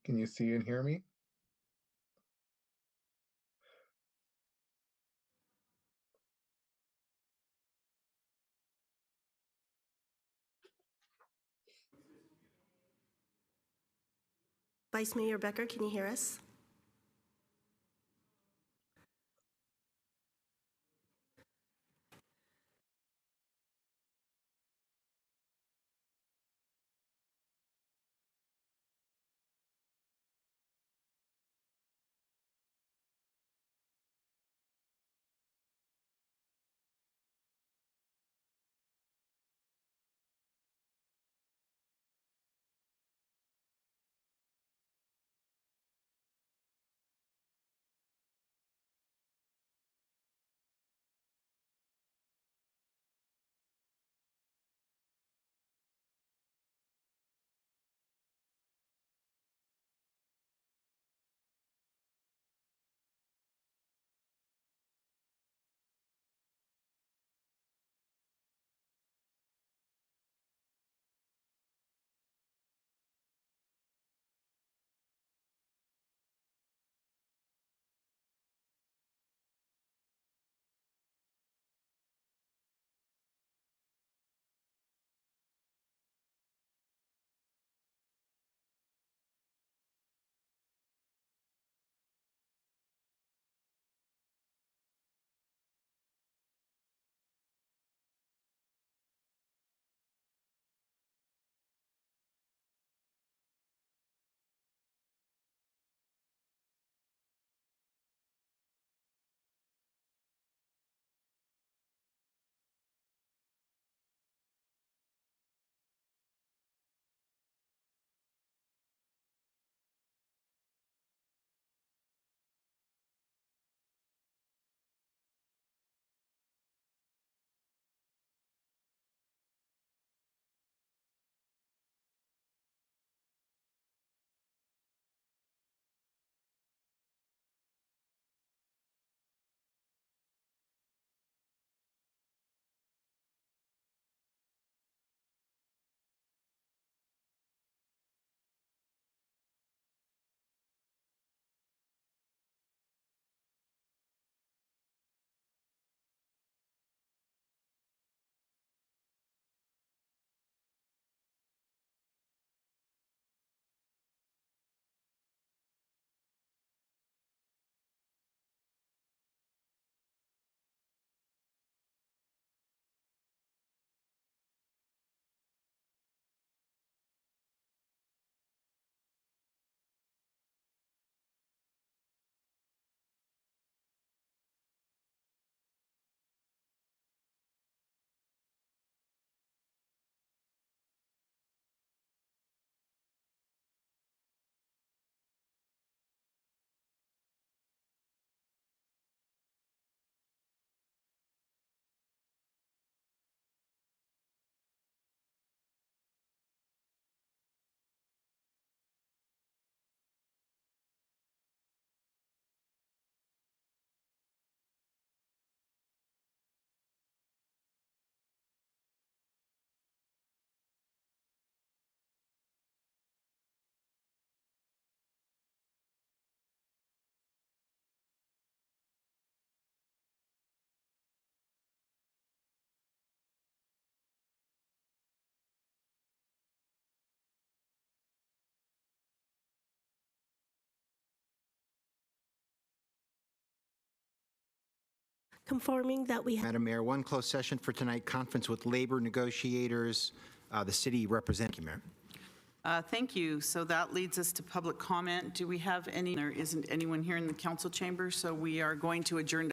Can you see and hear me? Vice Mayor Becker, can you hear us? Conforming that we have Madam Mayor, one closed session for tonight, conference with labor negotiators, the city representative. Mayor. Thank you. So that leads us to public comment. Do we have any? There isn't anyone here in the council chamber, so we are going to adjourn.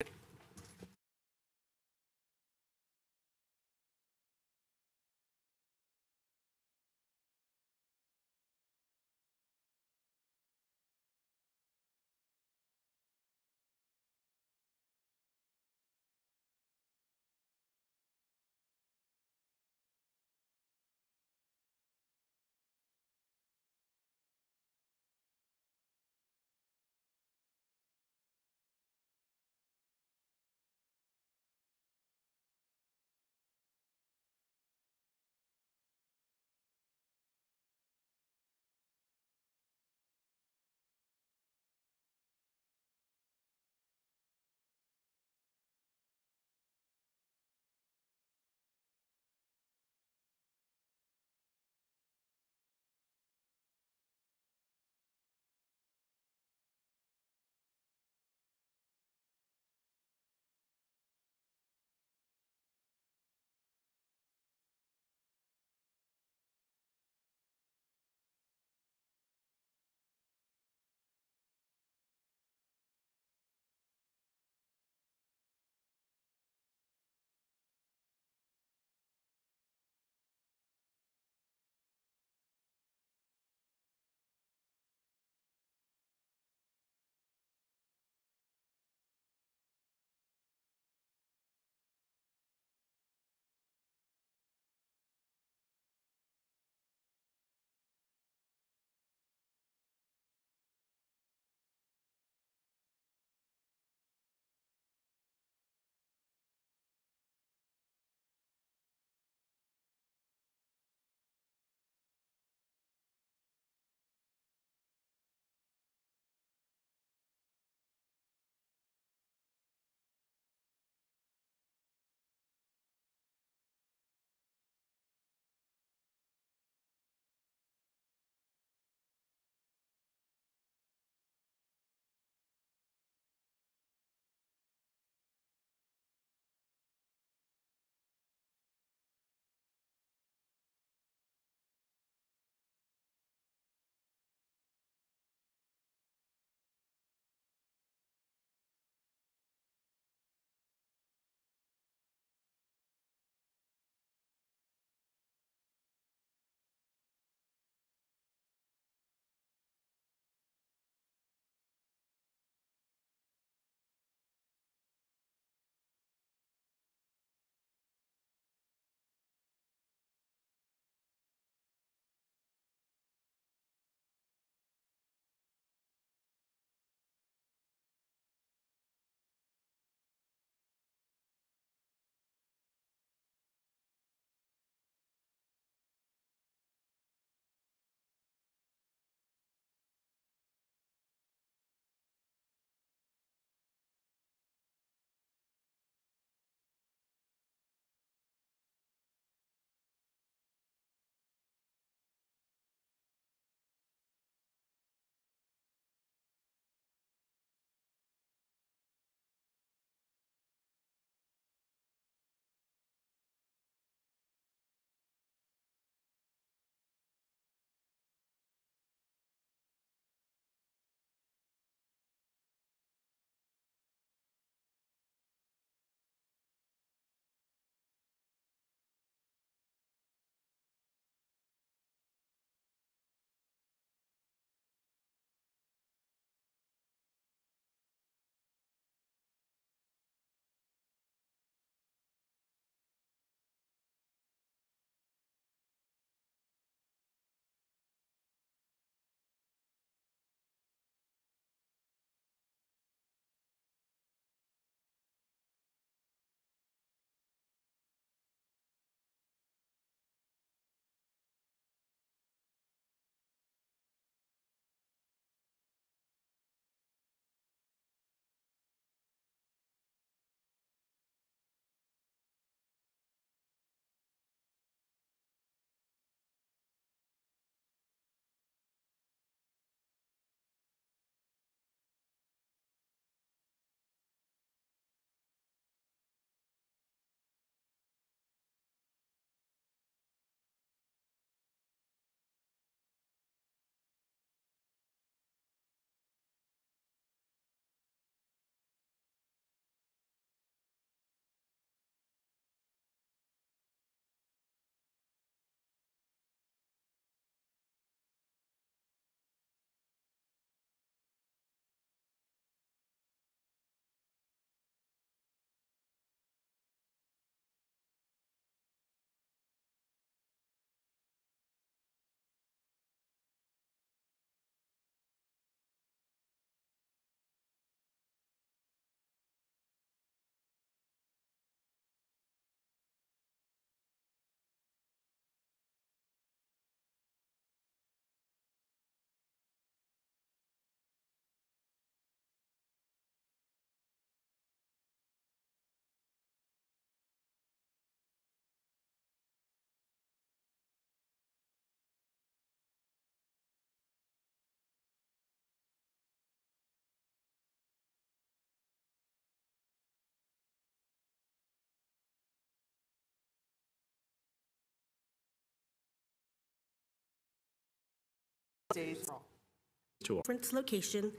Different location,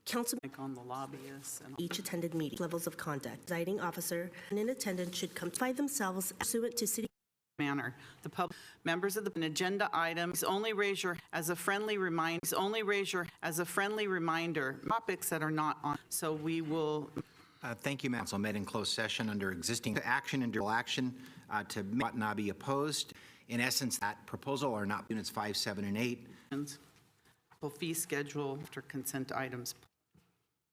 council Like on the lobbyists and each attended meeting, levels of conduct. Presiding officer and in attendance should come by themselves pursuant to city manner. The public members of an agenda item, only raise your as a friendly reminder. Topics that are not on. So we will. Thank you, Madam. Council met in closed session under existing action and durable action to not be opposed. In essence, that proposal are not units 5, 7, and 8. Fee schedule after consent items.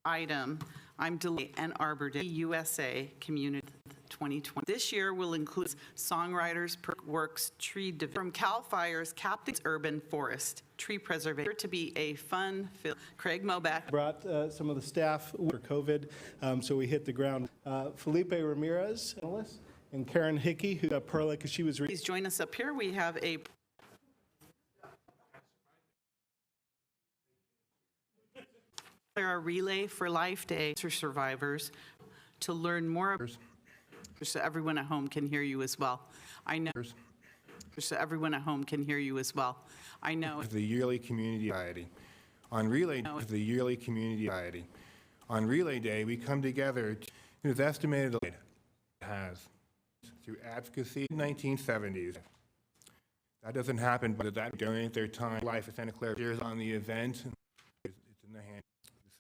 I'm delayed Ann Arbor Day USA Community 2020. This year will include songwriters, works, tree from Cal Fire's Captain's Urban Forest tree preservation to be a fun film. Craig Moback brought some of the staff for COVID, so we hit the ground. Felipe Ramirez, and Karen Hickey, who Perla, because she was. Please join us up here. We have a Relay for Life Day for survivors to learn more. So everyone at home can hear you as well. I know. So everyone at home can hear you as well. I know. The yearly community society. On Relay Day, we come together. It was estimated has through advocacy in the 1970s. That doesn't happen, but that donate their time. Life of Santa Clara is on the event. It's in the hand.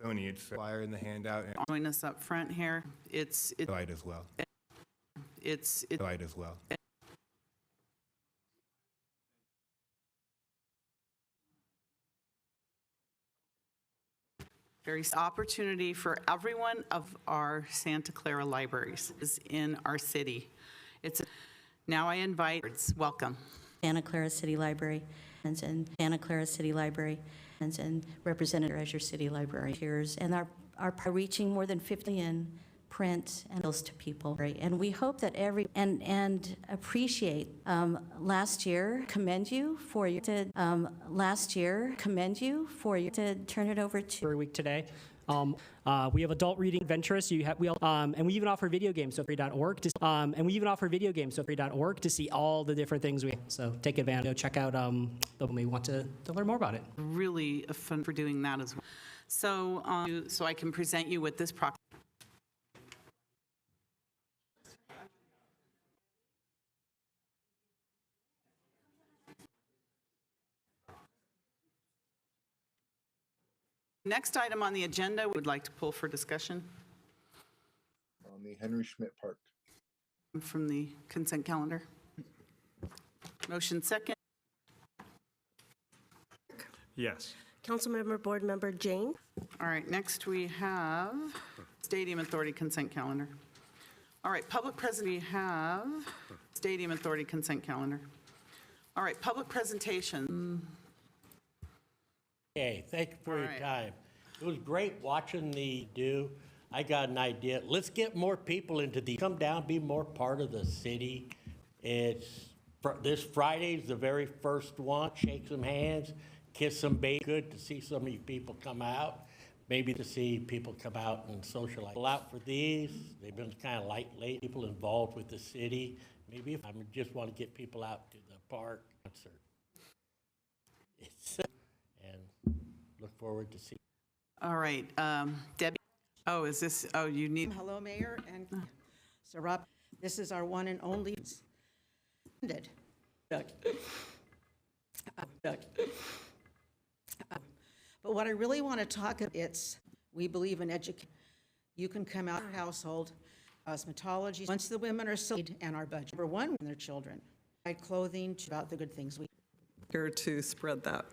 Sony, it's a flyer in the handout. And join us up front here. It's light as well. It's light as well. Very opportunity for everyone of our Santa Clara libraries is in our city. Now I invite, welcome. Santa Clara City Library and Santa Clara City Library and represented as your city library peers, and are reaching more than 50 in print and those to people. Right? And we hope that and appreciate last year, commend you for your to turn it over to every week today. We have adult reading adventurous. And we even offer video games. So free.org to see all the different things we. So take advantage. Check out when we want to learn more about it. Really fun for doing that as well. So so I can present you with this proclamation. Next item on the agenda, we would like to pull for discussion. On the Henry Schmidt Park. From the consent calendar. Motion second. Yes. Councilmember Board Member Jane. All right, next we have Stadium Authority consent calendar. All right, public presentation, we have Stadium Authority consent calendar. All right, public presentation. Okay, thank you for your time. It was great watching I got an idea. Let's get more people into come down, be more part of the city. This Friday's the very first one. Shake some hands, kiss some baby. Good to see some of you people come out. Maybe to see people come out and socialize. Out for these. They've been kind of light late. People involved with the city. Maybe if I just want to get people out to the park concert. Look forward to seeing. All right, Debbie. Oh, is this? Oh, you need. Hello, Mayor and so Rob. This is our one and only. But what I really want to talk about, we believe in education. You can come out of your household, cosmetology, once the women are sold, and our budget. Number one, their children. Clothing, about the good things we. Here to spread that.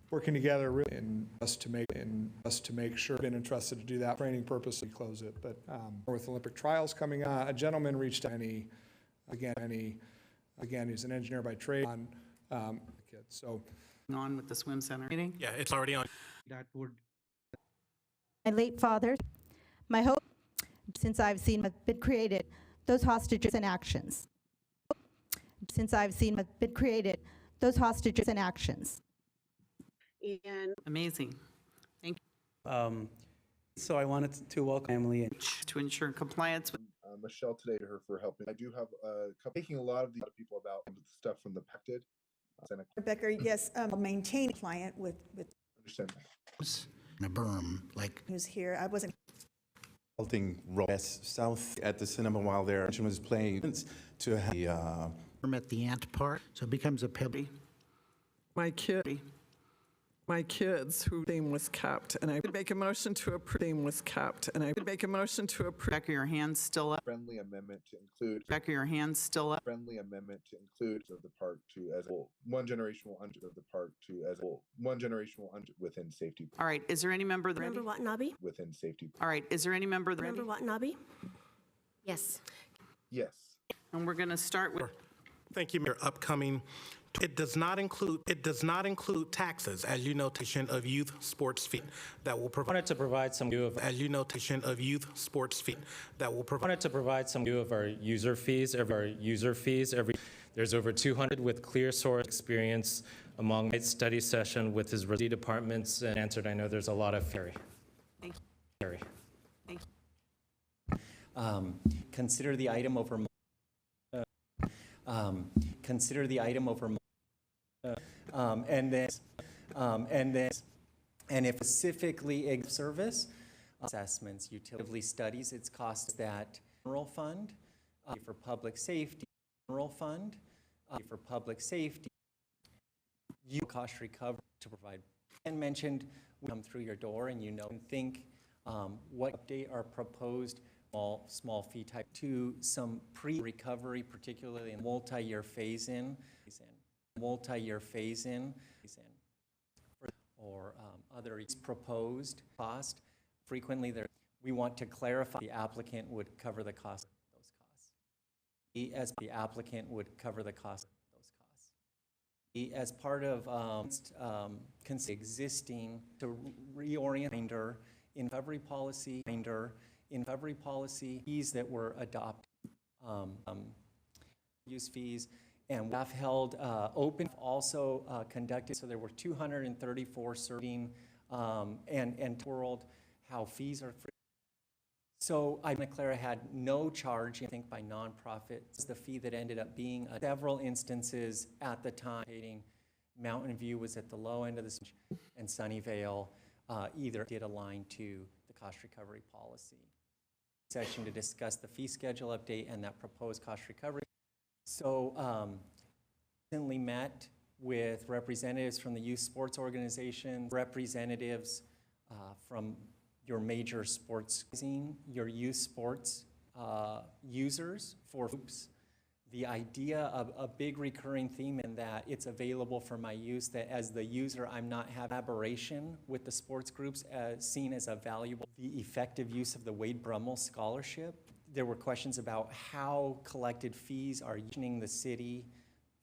Working together and us to make sure been entrusted to do that training purpose we close it. But with Olympic trials coming on, a gentleman reached out. Again, he's an engineer by trade on kids. So on with the swim center meeting. Yeah, it's already on. that would. My late father, my hope since I've seen what's been created, those hostages and actions. Since I've seen what's been created, those hostages and actions. And amazing. Thank you. So I wanted to welcome Emily to ensure compliance with Michelle today to her for helping. I do have taking a lot of people about the stuff from the PACTED Becker, yes, maintain client with Understand. A berm, like who's here. I wasn't. West South at the cinema while their was playing to have the at the ant part, so it becomes a pebble. My kids whose name was kept, and I would make a motion to approve. Name was kept, and I would make a motion to approve. Becca, your hand's still up. Friendly amendment to include. Becca, your hand's still up. Friendly amendment to include of the park to as a whole. One generational under of the park to as a whole. One generational under within safety. All right, is there any member that Member Watanabe? Within safety. All right, is there any member that Member Watanabe? Yes. Yes. And we're going to start with. Thank you, Mayor. Upcoming. It does not include taxes, as you know, of youth sports fee that will provide. Wanted to provide some view of, As you know, of youth sports fee that will provide. wanted to provide some view of our user fees. There's over 200 with clear source experience among my study session with his departments and answered. I know there's a lot of theory. Thank you. Theory. Thank you. Consider the item over. Consider the item over. And if specifically service assessments, utility studies, its costs that general fund for public safety, general fund for public safety, you cost recovery to provide. And mentioned, we come through your door and and think what update are proposed small fee type to some pre-recovery, particularly in multi-year phase-in. Or other proposed cost. Frequently, we want to clarify the applicant would cover the cost of those costs. As the applicant would cover the cost of those costs. As part of existing to reorient in recovery policy fees that were adopted, use fees. And staff held open, also conducted, so there were 234 serving and world how fees are free. So Clara had no charge, I think, by nonprofits. The fee that ended up being several instances at the time. Mountain View was at the low end of the and Sunnyvale either did align to the cost recovery policy. Session to discuss the fee schedule update and that proposed cost recovery. So, recently met with representatives from the youth sports organizations, representatives from your major sports, your youth sports users for groups. The idea of a big recurring theme in that it's available for my use, that as the user, I'm not having collaboration with the sports groups seen as a valuable, the effective use of the Wade Brummel Scholarship. There were questions about how collected fees are using the city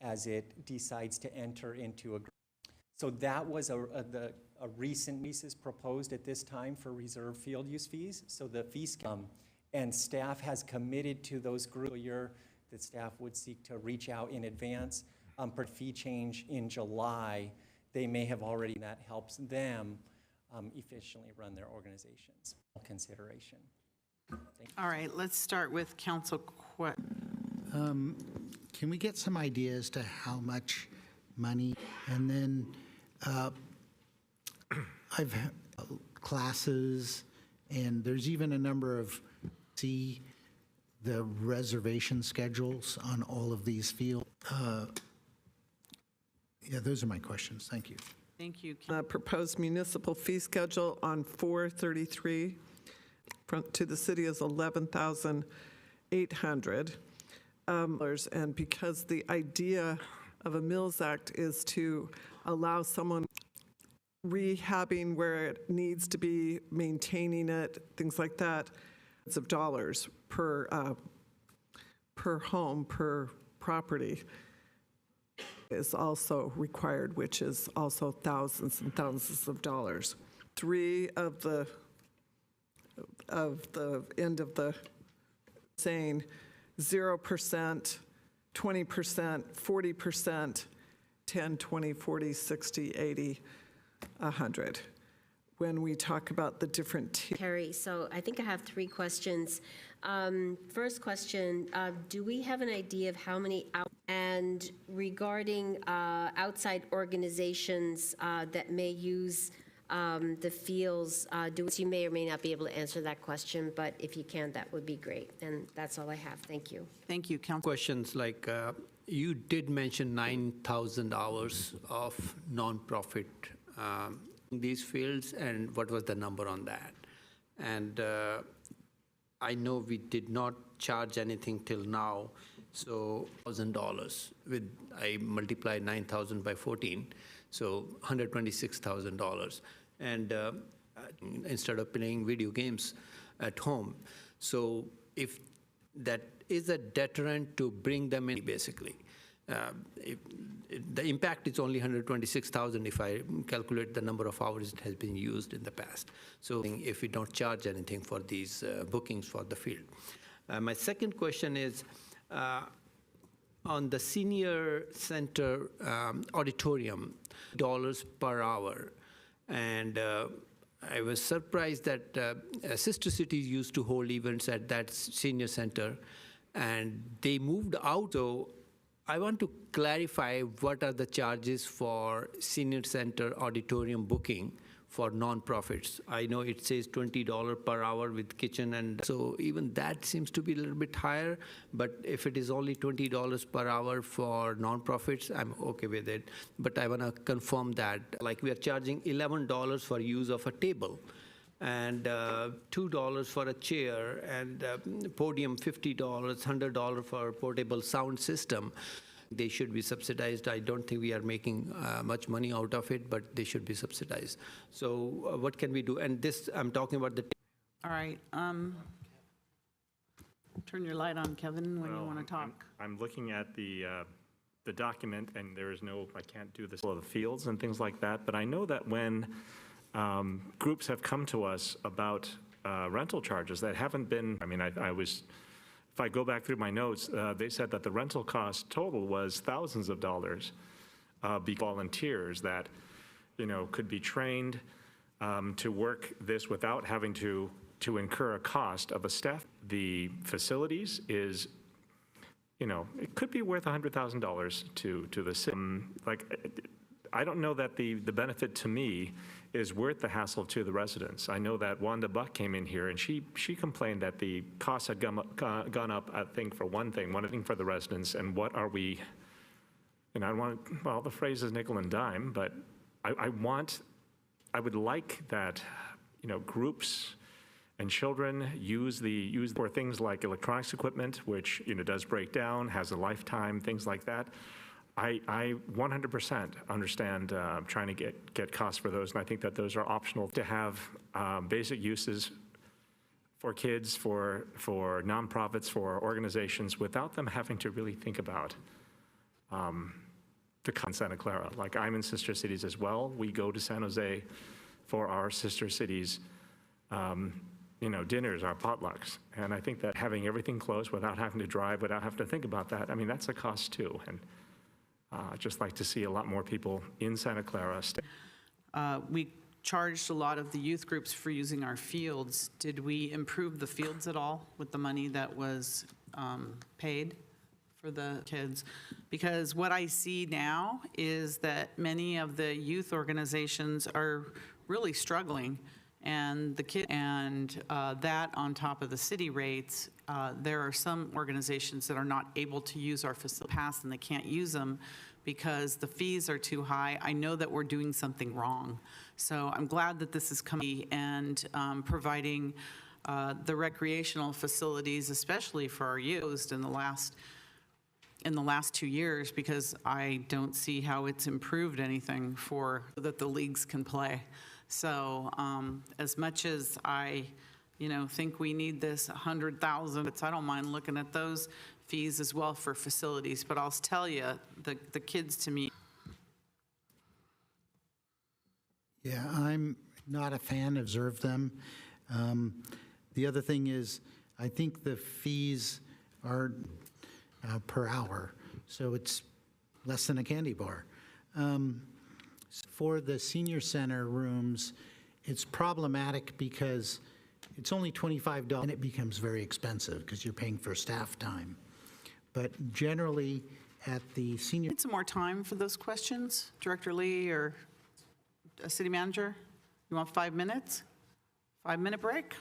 as it decides to enter into a. So that was a recent leases proposed at this time for reserve field use fees. So the fees and staff has committed to those groups that staff would seek to reach out in advance. For fee change in July, they may have already. That helps them efficiently run their organizations. Consideration. All right, let's start with Council Can we get some ideas to how much money? And then I've had classes, and there's even a number of the reservation schedules on all of these fields. Yeah, those are my questions. Thank you. Thank you. Proposed municipal fee schedule on 433 to the city is $11,800. And because the idea of a Mills Act is to allow someone rehabbing where it needs to be, maintaining it, things like that, it's of dollars per home, per property is also required, which is also thousands and thousands of dollars. 3 of the end of the saying 0%, 20%, 40%, 10, 20, 40, 60, 80, 100. When we talk about the different Carrie, so I think I have 3 questions. First question, do we have an idea of how many and regarding outside organizations that may use the fields, you may or may not be able to answer that question, but if you can, that would be great. And that's all I have. Thank you. Thank you, Council. Questions like you did mention 9,000 hours of nonprofit these fields, and what was the number on that? And I know we did not charge anything till now, so $1,000 with I multiply 9,000 by 14, so $126,000, and instead of playing video games at home. So if that is a deterrent to bring them in, basically. The impact is only 126,000 if I calculate the number of hours it has been used in the past. So if we don't charge anything for these bookings for the field. My second question is on the senior center auditorium, dollars per hour. And I was surprised that sister cities used to hold events at that senior center, and they moved out. So I want to clarify what are the charges for senior center auditorium booking for nonprofits. I know it says $20 per hour with kitchen, and so even that seems to be a little bit higher, but if it is only $20 per hour for nonprofits, I'm okay with it. But I want to confirm that, like we are charging $11 for use of a table, and $2 for a chair, and podium $50, $100 for a portable sound system. They should be subsidized. I don't think we are making much money out of it, but they should be subsidized. So what can we do? And this, I'm talking about the... All right. Turn your light on, Kevin, when you want to talk. I'm looking at the document, and there is no, I can't do this, of the fields and things like that, but I know that when groups have come to us about rental charges that haven't been, I mean, I was, if I go back through my notes, they said that the rental cost total was thousands of dollars. Volunteers that, you know, could be trained to work this without having to incur a cost of a staff. The facilities is, you know, it could be worth $100,000 to the city. Like, I don't know that the benefit to me is worth the hassle to the residents. I know that Wanda Buck came in here and she complained that the costs had gone up, I think, for one thing for the residents, and what are we, and I want, well, the phrase is nickel and dime, but I would like that, you know, groups and children use for things like electronics equipment, which, you know, does break down, has a lifetime, things like that. I 100% understand trying to get costs for those, and I think that those are optional to have basic uses for kids, for nonprofits, for organizations, without them having to really think about the Santa Clara. Like, I'm in sister cities as well. We go to San Jose for our sister cities, you know, dinners, our potlucks, and I think that having everything close without having to drive, without having to think about that, I mean, that's a cost too. And I'd just like to see a lot more people in Santa Clara stay. We charged a lot of the youth groups for using our fields. Did we improve the fields at all with the money that was paid for the kids? Because what I see now is that many of the youth organizations are really struggling, and the kid, and that on top of the city rates, there are some organizations that are not able to use our facility pass, and they can't use them because the fees are too high. I know that we're doing something wrong. So I'm glad that this is coming and providing the recreational facilities, especially for our youth, in the last 2 years, because I don't see how it's improved anything for that the leagues can play. So as much as I, you know, think we need this 100,000, I don't mind looking at those fees as well for facilities. But I'll tell you, the kids to me. Yeah, I'm not a fan. Observe them. The other thing is, I think the fees are per hour, so it's less than a candy bar. For the senior center rooms, it's problematic because it's only $25, and it becomes very expensive because you're paying for staff time. But generally, at the senior... Need some more time for those questions, Director Lee or City Manager? You want 5 minutes? 5-minute break?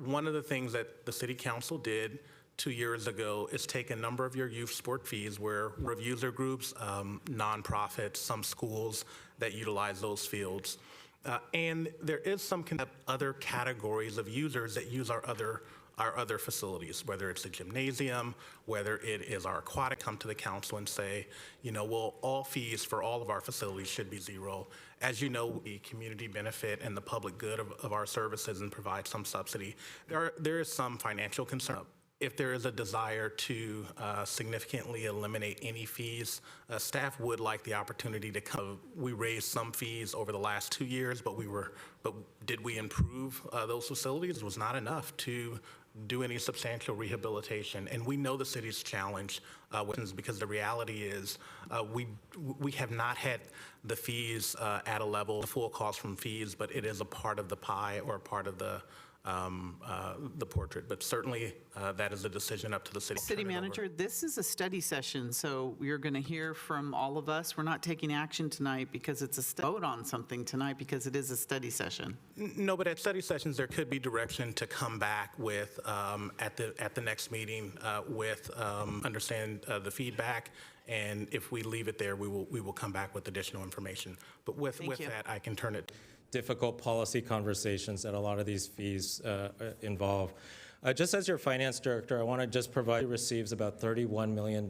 one of the things that the city council did 2 years ago is take a number of your youth sport fees where user groups, nonprofits, some schools that utilize those fields. And there is some other categories of users that use our other facilities, whether it's a gymnasium, whether it is our aquatic, come to the council and say, well, all fees for all of our facilities should be zero. As you know, the community benefit and the public good of our services and provide some subsidy. There is some financial concern. If there is a desire to significantly eliminate any fees, staff would like the opportunity to come. We raised some fees over the last 2 years, but did we improve those facilities? It was not enough to do any substantial rehabilitation. And we know the city's challenge because the reality is we have not had the fees at a level, the full cost from fees, but it is a part of the pie or a part of the portrait. But certainly that is a decision up to the city. City manager, this is a study session, so you're going to hear from all of us. We're not taking action tonight because it's a vote on something tonight because it is a study session. No, but at study sessions, there could be direction to come back with, at the next meeting, with understand the feedback. And if we leave it there, we will come back with additional information. But with that, I can turn it. Difficult policy conversations that a lot of these fees involve. Just as your finance director, I want to just provide receives about $31 million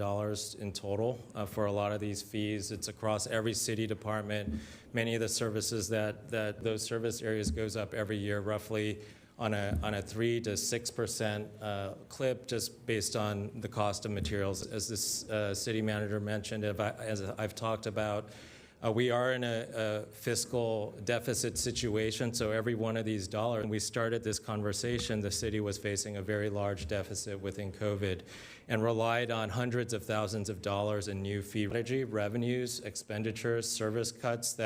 in total for a lot of these fees. It's across every city department. Many of the services that those service areas goes up every year, roughly on a 3 to 6% clip, just based on the cost of materials. As this city manager mentioned, as I've talked about, we are in a fiscal deficit situation, so every one of these dollars, when we started this conversation, the city was facing a very large deficit within COVID and relied on hundreds of thousands of dollars in new fee strategy, revenues, expenditures, service cuts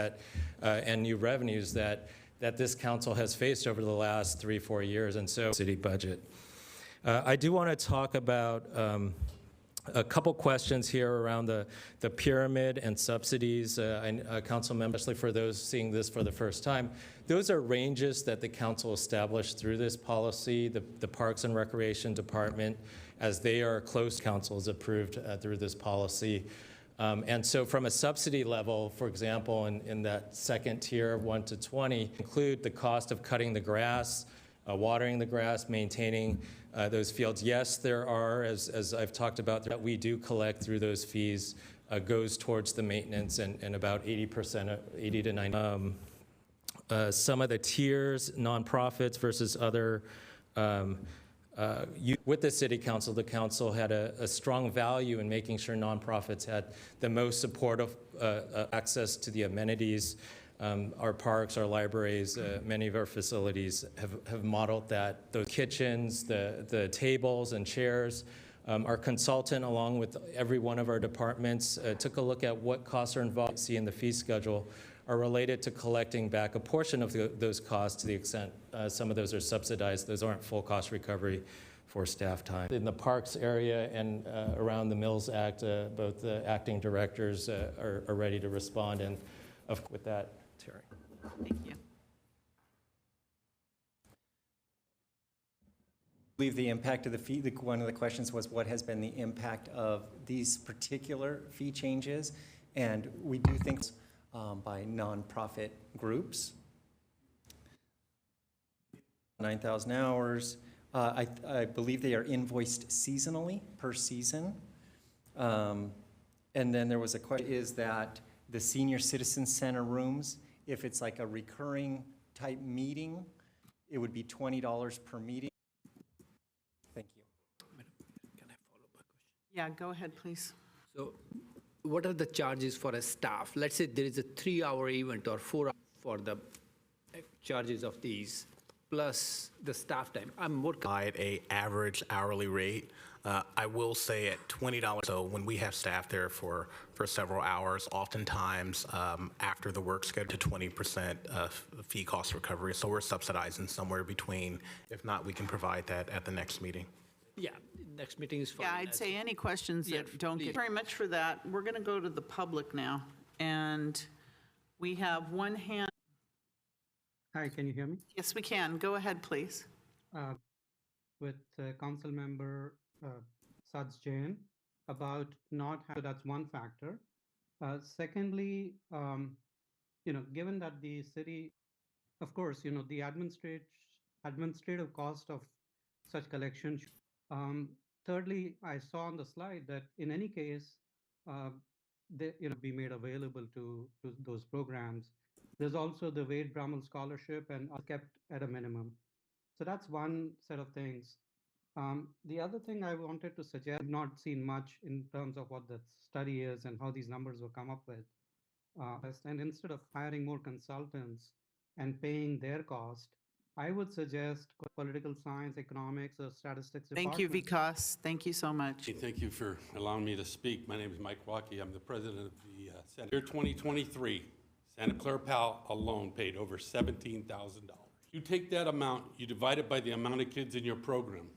and new revenues that this council has faced over the last 3-4 years, and so city budget. I do want to talk about a couple questions here around the pyramid and subsidies. Council members, especially for those seeing this for the first time, those are ranges that the council established through this policy. The Parks and Recreation Department, as they are close councils approved through this policy. And so from a subsidy level, for example, in that second tier, 1 to 20, include the cost of cutting the grass, watering the grass, maintaining those fields. Yes, there are, as I've talked about, that we do collect through those fees goes towards the maintenance, and about 80%, 80 to 90. Some of the tiers, nonprofits versus other. With the city council, the council had a strong value in making sure nonprofits had the most supportive access to the amenities. Our parks, our libraries, many of our facilities have modeled that. Those kitchens, the tables and chairs. Our consultant, along with every one of our departments, took a look at what costs are involved in the fee schedule are related to collecting back a portion of those costs to the extent some of those are subsidized. Those aren't full cost recovery for staff time. In the parks area and around the Mills Act, both the acting directors are ready to respond. And with that, Terry. Thank you. I believe the impact of the fee, one of the questions was what has been the impact of these particular fee changes? And we do think by nonprofit groups, 9,000 hours. I believe they are invoiced seasonally, per season. And then there was a question, is that the senior citizen center rooms, if it's like a recurring type meeting, it would be $20 per meeting. Thank you. Can I follow up a question? Yeah, go ahead, please. So what are the charges for a staff? Let's say there is a 3-hour event or 4 hours for the charges of these, plus the staff time. I'm more Provide a average hourly rate. I will say at $20, so when we have staff there for several hours, oftentimes after the work schedule to 20% fee cost recovery. So we're subsidizing somewhere between, if not, we can provide that at the next meeting. Yeah, next meeting is fine. Yeah, I'd say any questions that don't get. Very much for that. We're going to go to the public now, and we have one hand. Hi, can you hear me? Yes, we can. Go ahead, please. with Council Member Saj Jain about not having, so that's one factor. Secondly, given that the city, of course, the administrative cost of such collection. Thirdly, I saw on the slide that in any case, they be made available to those programs. There's also the Wade Brummel Scholarship and kept at a minimum. So that's one set of things. The other thing I wanted to suggest, I've not seen much in terms of what the study is and how these numbers were come up with. And instead of hiring more consultants and paying their cost, I would suggest political science, economics, or statistics Thank you, department. Vikas. Thank you so much. Thank you for allowing me to speak. My name is Mike Waukee. I'm the president of the Senate. Year 2023, Santa Clara Pal alone paid over $17,000. You take that amount, you divide it by the amount of kids in your program.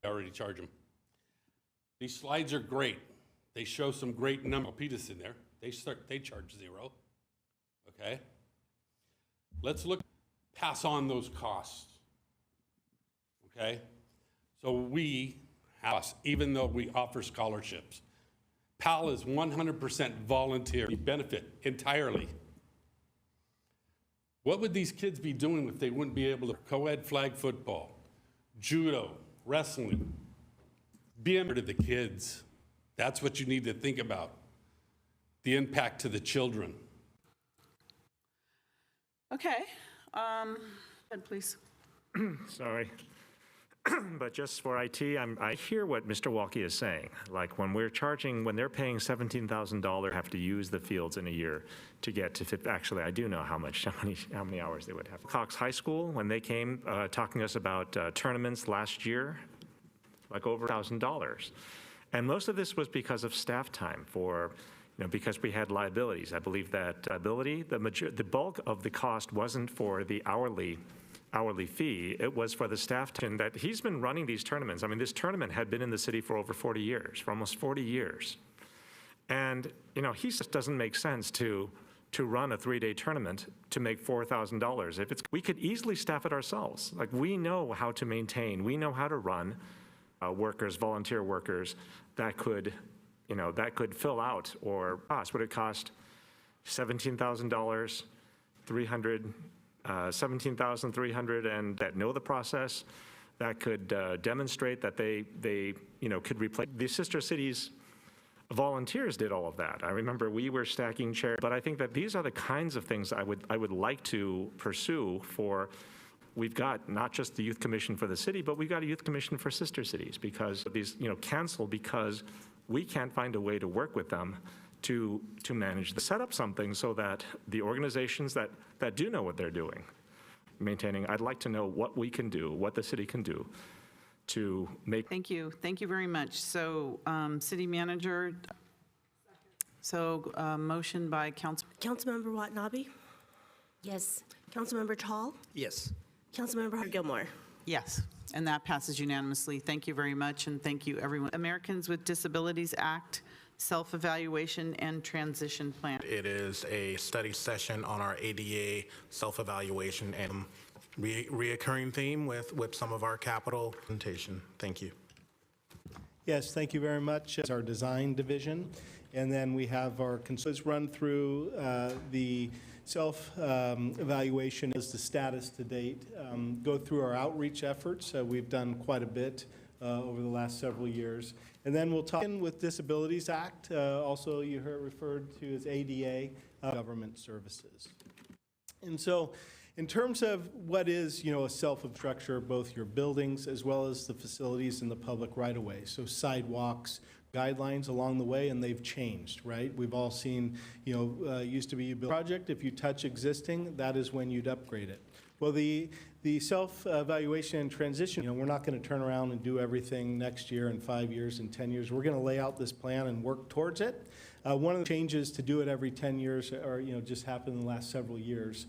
I already charge them. These slides are great. They show some great numbers. Peter's in there. They charge zero. Okay? Let's pass on those costs. Okay? So we have, even though we offer scholarships, PAL is 100% volunteer. We benefit entirely. What would these kids be doing if they wouldn't be able to co-ed flag football, judo, wrestling, being to the kids? That's what you need to think about. The impact to the children. Okay. Please. Sorry. But just for IT, I hear what Mr. Waukee is saying. Like when they're paying $17,000, have to use the fields in a year to get to 50. Actually, I do know how many hours they would have. Cox High School, when they came talking to us about tournaments last year, like over $1,000. And most of this was because of staff time because we had liabilities. I believe that the bulk of the cost wasn't for the hourly fee, it was for the staff time that he's been running these tournaments. I mean, this tournament had been in the city for over 40 years, for almost 40 years. And, he just doesn't make sense to run a 3-day tournament to make $4,000. We could easily staff it ourselves. Like, we know how to maintain, we know how to run volunteer workers that could fill out, or would it cost $17,000, $17,300, and that know the process, that could demonstrate that they could replace. The sister cities volunteers did all of that. I remember we were stacking chairs, but I think that these are the kinds of things I would like to pursue for. We've got not just the youth commission for the city, but we've got a youth commission for sister cities, because these canceled because we can't find a way to work with them to manage set up something so that the organizations that do know what they're doing, maintaining, I'd like to know what we can do, what the city can do to make. Thank you very much. So, City Manager. So, motion by Councilmember Watanabe? Yes. Councilmember Chall? Yes. Councilmember Gilmore? Yes, and that passes unanimously. Thank you very much, and thank you, everyone. Americans with Disabilities Act, Self-Evaluation and Transition Plan. It is a study session on our ADA self-evaluation and reoccurring theme with some of our capital presentation. Thank you. Yes, thank you very much. It's our design division. And then we have our consultants run through the self-evaluation as the status to date, go through our outreach efforts. We've done quite a bit over the last several years. And then we'll talk in with Disabilities Act, also you heard referred to as ADA, government services. And so in terms of what is, a self-structure, both your buildings as well as the facilities in the public right-of-way, so sidewalks, guidelines along the way, and they've changed, right? We've all seen, used to be you build a project, if you touch existing, that is when you'd upgrade it. Well, the self-evaluation and transition, we're not going to turn around and do everything next year and 5 years and 10 years. We're going to lay out this plan and work towards it. One of the changes to do it every 10 years or, just happened in the last several years,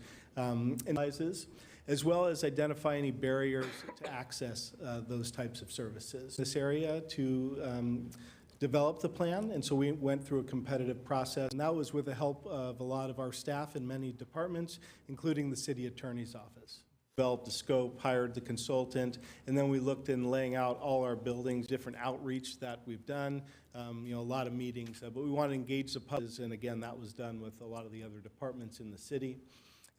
as well as identify any barriers to access those types of services. This area to develop the plan, and so we went through a competitive process, and that was with the help of a lot of our staff in many departments, including the city attorney's office. developed the scope, hired the consultant, and then we looked in laying out all our buildings, different outreach that we've done, a lot of meetings, but we want to engage the public, and again, that was done with a lot of the other departments in the city.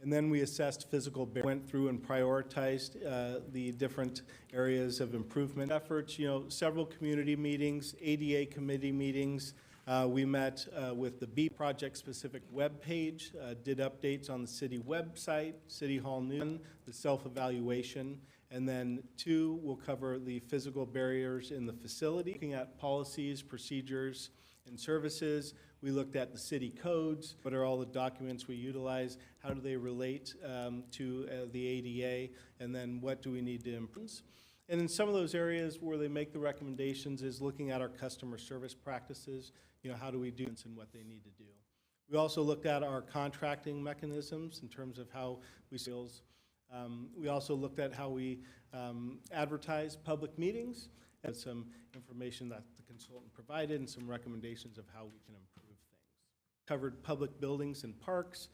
And then we assessed physical barriers, went through and prioritized the different areas of improvement efforts, several community meetings, ADA committee meetings. We met with the B project-specific webpage, did updates on the city website, City Hall News, the self-evaluation, and then 2, we'll cover the physical barriers in the facility, looking at policies, procedures, and services. We looked at the city codes, what are all the documents we utilize, how do they relate to the ADA, and then what do we need to improve. And in some of those areas where they make the recommendations is looking at our customer service practices, how do we do this and what they need to do. We also looked at our contracting mechanisms in terms of how we sales. We also looked at how we advertise public meetings and some information that the consultant provided and some recommendations of how we can improve things. Covered public buildings and parks,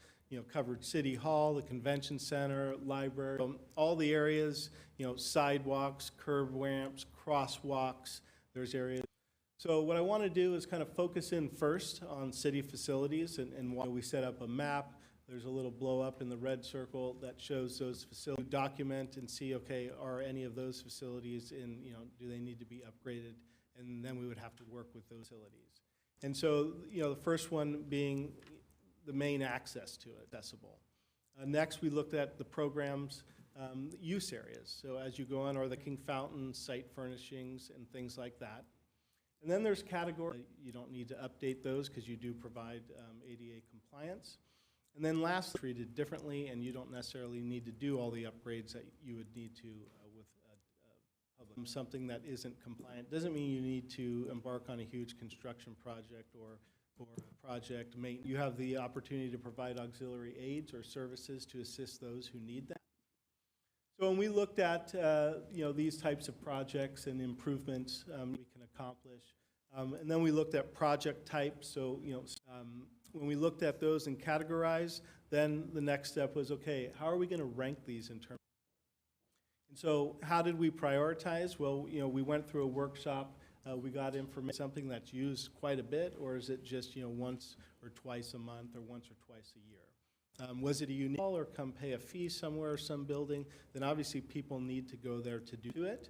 covered City Hall, the Convention Center, library, all the areas, sidewalks, curb ramps, crosswalks, there's areas. So what I want to do is kind of focus in first on city facilities and why we set up a map. There's a little blow up in the red circle that shows those facilities. Document and see, okay, are any of those facilities in, do they need to be upgraded? And then we would have to work with those facilities. And so, the first one being the main access to it, accessible. Next, we looked at the program's use areas. So as you go on, are the king fountains, site furnishings, and things like that. And then there's categories. You don't need to update those because you do provide ADA compliance. And then lastly, treated differently, and you don't necessarily need to do all the upgrades that you would need to with public. Something that isn't compliant doesn't mean you need to embark on a huge construction project or project maintenance. You have the opportunity to provide auxiliary aids or services to assist those who need that. So when we looked at these types of projects and improvements we can accomplish, and then we looked at project types. So when we looked at those and categorized, then the next step was, okay, how are we going to rank these in terms? And so how did we prioritize? Well, we went through a workshop. We got information, something that's used quite a bit, or is it just once or twice a month or once or twice a year? Was it a unique or come pay a fee somewhere or some building? Then obviously people need to go there to do it.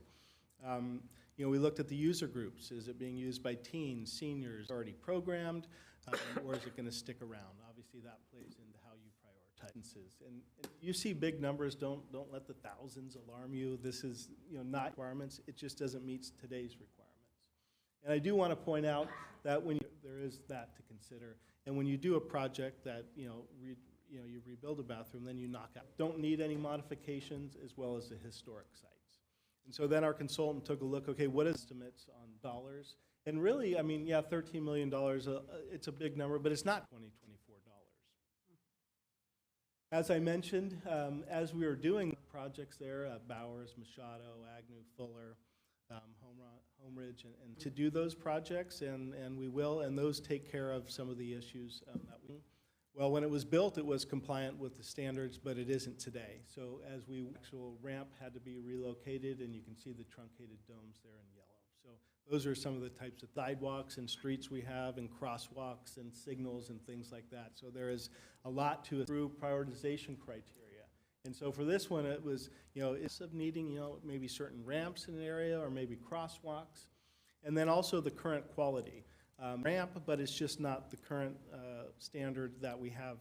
We looked at the user groups. Is it being used by teens, seniors, already programmed, or is it going to stick around? Obviously that plays into how you prioritize. And you see big numbers, don't let the thousands alarm you. This is not requirements. It just doesn't meet today's requirements. And I do want to point out that when there is that to consider, and when you do a project that you rebuild a bathroom, then you knock out. Don't need any modifications as well as the historic sites. And so then our consultant took a look, okay, what is estimates on dollars? And really, yeah, $13 million, it's a big number, but it's not $20, $24. As I mentioned, as we were doing projects there, Bowers, Machado, Agnew, Fuller, Home Ridge, and to do those projects, and we will, and those take care of some of the issues that we. Well, when it was built, it was compliant with the standards, but it isn't today. So as actual ramp had to be relocated, and you can see the truncated domes there in yellow. So those are some of the types of sidewalks and streets we have, and crosswalks and signals and things like that. So there is a lot to it through prioritization criteria. And so for this one, it was, it's of needing, maybe certain ramps in an area or maybe crosswalks. And then also the current quality. Ramp, but it's just not the current standard that we have,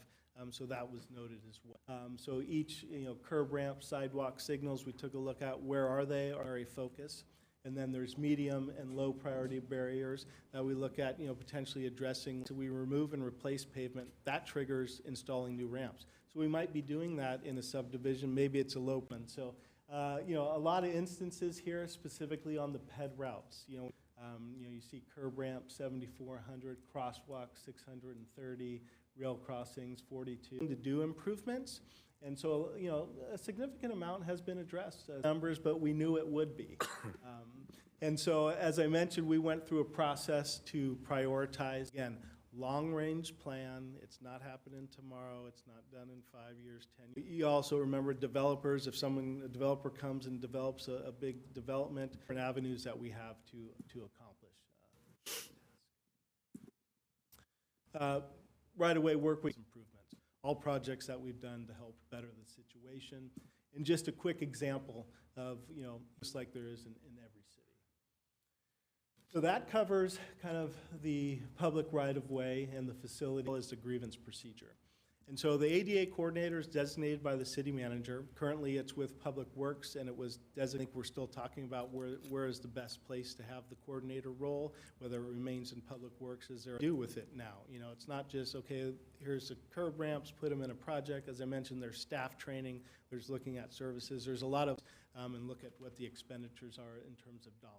so that was noted as well. So each, curb ramp, sidewalk signals, we took a look at where are they, are a focus. And then there's medium and low priority barriers that we look at, potentially addressing. So we remove and replace pavement, that triggers installing new ramps. So we might be doing that in a subdivision, maybe it's a low one. So, a lot of instances here, specifically on the PED routes, you see curb ramp 7,400, crosswalk 630, rail crossings 42 to do improvements. And so, a significant amount has been addressed numbers, but we knew it would be. And so, as I mentioned, we went through a process to prioritize, again, long-range plan. It's not happening tomorrow. It's not done in 5 years, 10 years. You also remember developers, if a developer comes and develops a big development, different avenues that we have to accomplish. Right-of-way work with improvements, all projects that we've done to help better the situation. And just a quick example of, just like there is in every city. So that covers kind of the public right-of-way and the facility as the grievance procedure. And so the ADA coordinator is designated by the city manager. Currently, it's with Public Works, and it was designated. We're still talking about where is the best place to have the coordinator role, whether it remains in Public Works, is there to do with it now? It's not just, okay, here's the curb ramps, put them in a project. As I mentioned, there's staff training, there's looking at services. There's a lot of, and look at what the expenditures are in terms of dollars.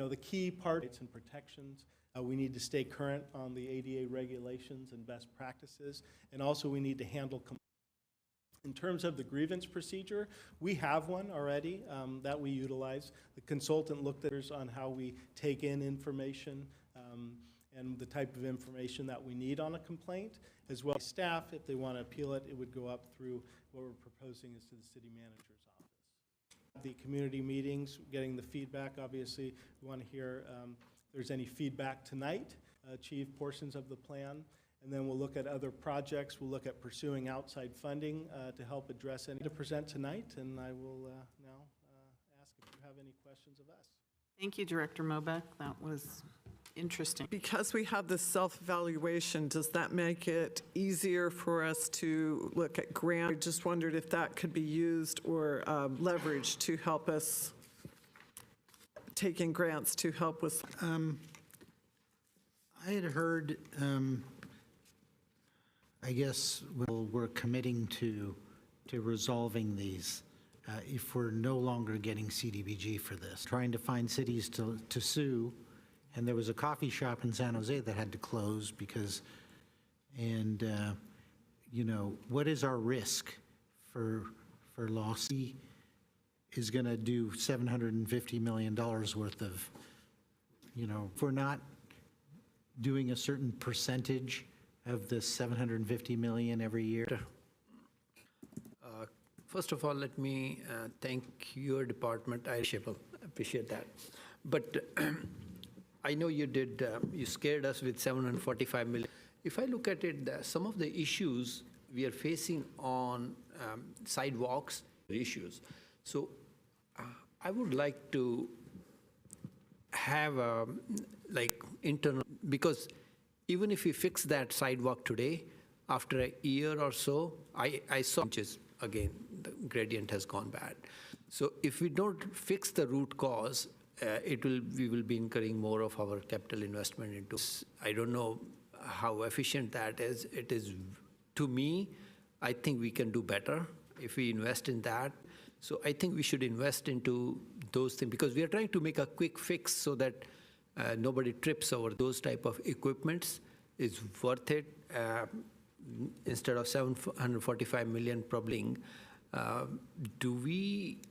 The key part, rights and protections. We need to stay current on the ADA regulations and best practices, and also we need to handle. In terms of the grievance procedure, we have one already that we utilize. The consultant looked at us on how we take in information and the type of information that we need on a complaint, as well as staff. If they want to appeal it, it would go up through what we're proposing is to the city manager's office. The community meetings, getting the feedback, obviously, we want to hear if there's any feedback tonight, achieve portions of the plan, and then we'll look at other projects. We'll look at pursuing outside funding to help address any to present tonight, and I will now ask if you have any questions of us. Thank you, Director Mobeck. That was interesting. Because we have this self-evaluation, does that make it easier for us to look at grant? I just wondered if that could be used or leveraged to help us taking grants to help with. I had heard, I guess we're committing to resolving these if we're no longer getting CDBG for this. Trying to find cities to sue, and there was a coffee shop in San Jose that had to close because, what is our risk for loss? Is going to do $750 million worth of, if we're not doing a certain percentage of the $750 million every year. First of all, let me thank your department. I appreciate that. But I know you did, you scared us with $745 million. If I look at it, some of the issues we are facing on sidewalks, issues. So I would like to have a, internal, because even if we fix that sidewalk today, after a year or so, I saw inches again, the gradient has gone bad. So if we don't fix the root cause, we will be incurring more of our capital investment into. I don't know how efficient that is. It is, to me, I think we can do better if we invest in that. So I think we should invest into those things because we are trying to make a quick fix so that nobody trips over those type of equipments. Is worth it instead of $745 million probably. Do we?